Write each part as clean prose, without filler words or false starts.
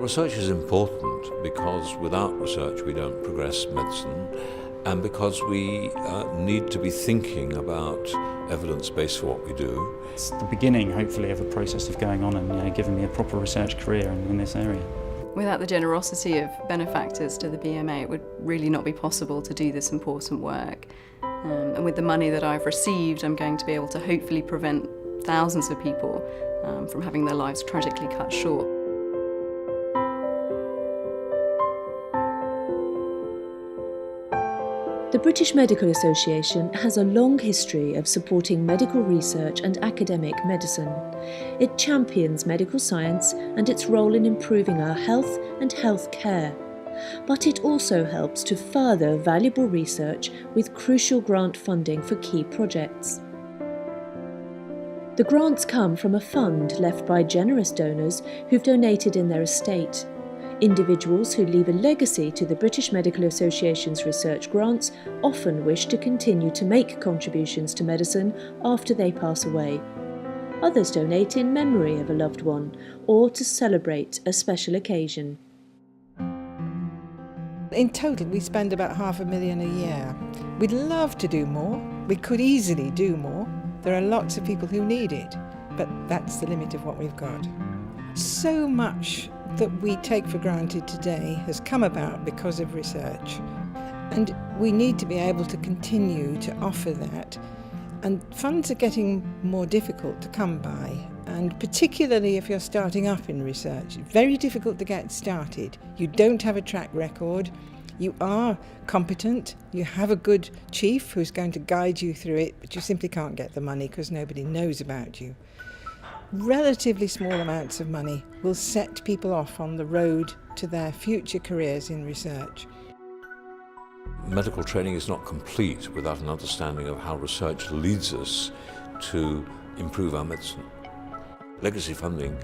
Research is important because without research we don't progress medicine, and because we need to be thinking about evidence-based for what we do. It's the beginning, hopefully, of a process of going on and giving me a proper research career in this area. Without the generosity of benefactors to the BMA, it would really not be possible to do this important work. And with the money that I've received, I'm going to be able to hopefully prevent thousands of people from having their lives tragically cut short. The British Medical Association has a long history of supporting medical research and academic medicine. It champions medical science and its role in improving our health and health care. But it also helps to further valuable research with crucial grant funding for key projects. The grants come from a fund left by generous donors who've donated in their estate. Individuals who leave a legacy to the British Medical Association's research grants often wish to continue to make contributions to medicine after they pass away. Others donate in memory of a loved one or to celebrate a special occasion. In total, we spend about $500,000 a year. We'd love to do more. We could easily do more. There are lots of people who need it, but that's the limit of what we've got. So much that we take for granted today has come about because of research, and we need to be able to continue to offer that. And funds are getting more difficult to come by, and particularly if you're starting up in research. Very difficult to get started. You don't have a track record, you are competent, you have a good chief who's going to guide you through it, but you simply can't get the money because nobody knows about you. Relatively small amounts of money will set people off on the road to their future careers in research. Medical training is not complete without an understanding of how research leads us to improve our medicine. Legacy funding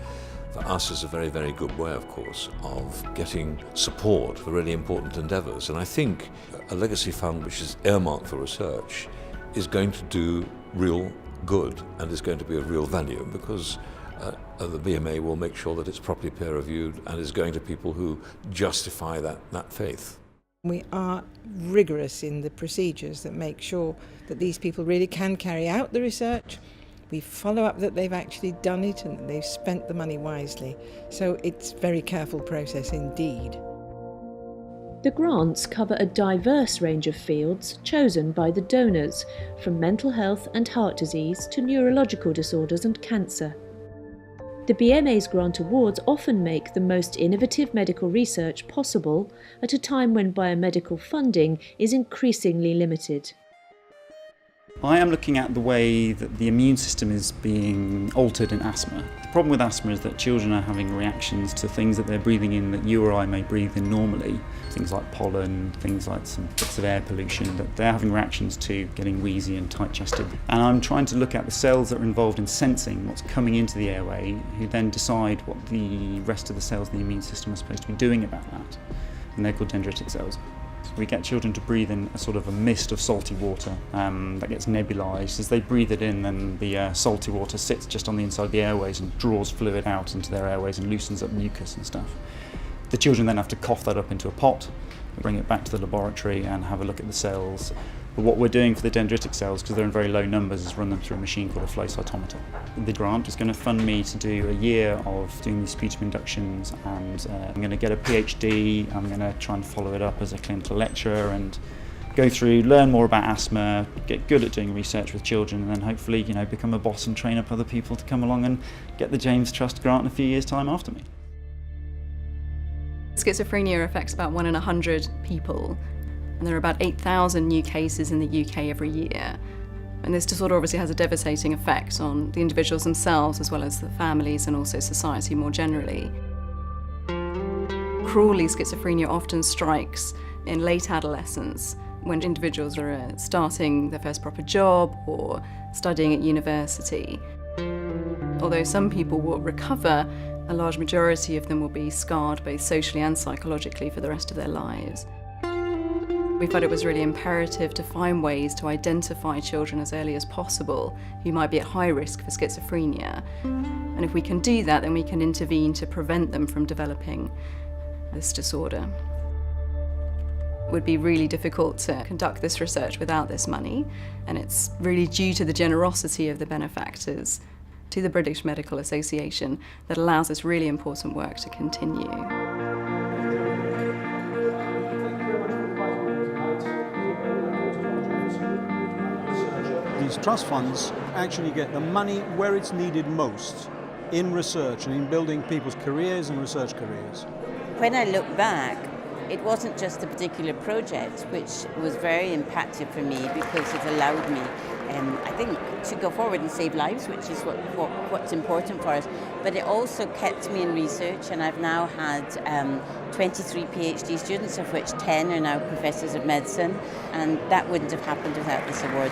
for us is a very, very good way, of course, of getting support for really important endeavours. And I think a legacy fund which is earmarked for research is going to do real good and is going to be of real value, because the BMA will make sure that it's properly peer-reviewed and is going to people who justify that faith. We are rigorous in the procedures that make sure that these people really can carry out the research. We follow up that they've actually done it and that they've spent the money wisely. So it's a very careful process indeed. The grants cover a diverse range of fields chosen by the donors, from mental health and heart disease to neurological disorders and cancer. The BMA's grant awards often make the most innovative medical research possible at a time when biomedical funding is increasingly limited. I am looking at the way that the immune system is being altered in asthma. The problem with asthma is that children are having reactions to things that they're breathing in that you or I may breathe in normally. Things like pollen, things like some bits of air pollution, that they're having reactions to getting wheezy and tight-chested. And I'm trying to look at the cells that are involved in sensing what's coming into the airway, who then decide what the rest of the cells of the immune system are supposed to be doing about that. And they're called dendritic cells. We get children to breathe in a sort of a mist of salty water that gets nebulized. As they breathe it in, then the salty water sits just on the inside of the airways and draws fluid out into their airways and loosens up mucus and stuff. The children then have to cough that up into a pot, bring it back to the laboratory and have a look at the cells. But what we're doing for the dendritic cells, because they're in very low numbers, is run them through a machine called a flow cytometer. The grant is going to fund me to do a year of doing these sputum inductions, and I'm going to get a PhD. I'm going to try and follow it up as a clinical lecturer and go through, learn more about asthma, get good at doing research with children, and then hopefully, become a boss and train up other people to come along and get the James Trust grant in a few years' time after me. Schizophrenia affects about 1 in 100 people. And there are about 8,000 new cases in the UK every year. And this disorder obviously has a devastating effect on the individuals themselves, as well as the families and also society more generally. Cruelly, schizophrenia often strikes in late adolescence, when individuals are starting their first proper job or studying at university. Although some people will recover, a large majority of them will be scarred both socially and psychologically for the rest of their lives. We felt it was really imperative to find ways to identify children as early as possible who might be at high risk for schizophrenia, And if we can do that, then we can intervene to prevent them from developing this disorder. It would be really difficult to conduct this research without this money, and it's really due to the generosity of the benefactors to the British Medical Association that allows this really important work to continue. These trust funds actually get the money where it's needed most, in research and in building people's careers and research careers. When I look back, it wasn't just a particular project which was very impactful for me because it allowed me, I think, to go forward and save lives, which is what's important for us. But it also kept me in research, and I've now had 23 PhD students, of which 10 are now professors of medicine, and that wouldn't have happened without this award.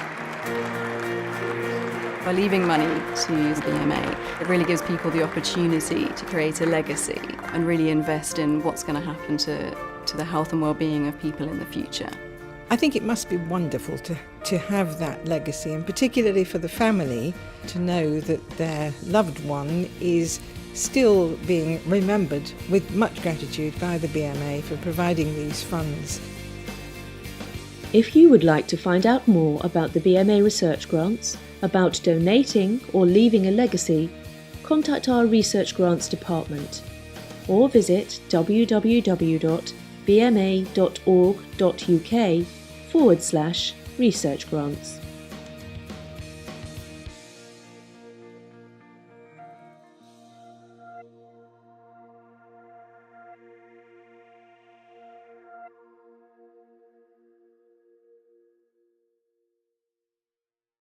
By leaving money to the BMA, it really gives people the opportunity to create a legacy and really invest in what's going to happen to the health and well-being of people in the future. I think it must be wonderful to have that legacy, and particularly for the family to know that their loved one is still being remembered with much gratitude by the BMA for providing these funds. If you would like to find out more about the BMA research grants, about donating or leaving a legacy, contact our Research Grants Department or visit www.bma.org.uk/research grants.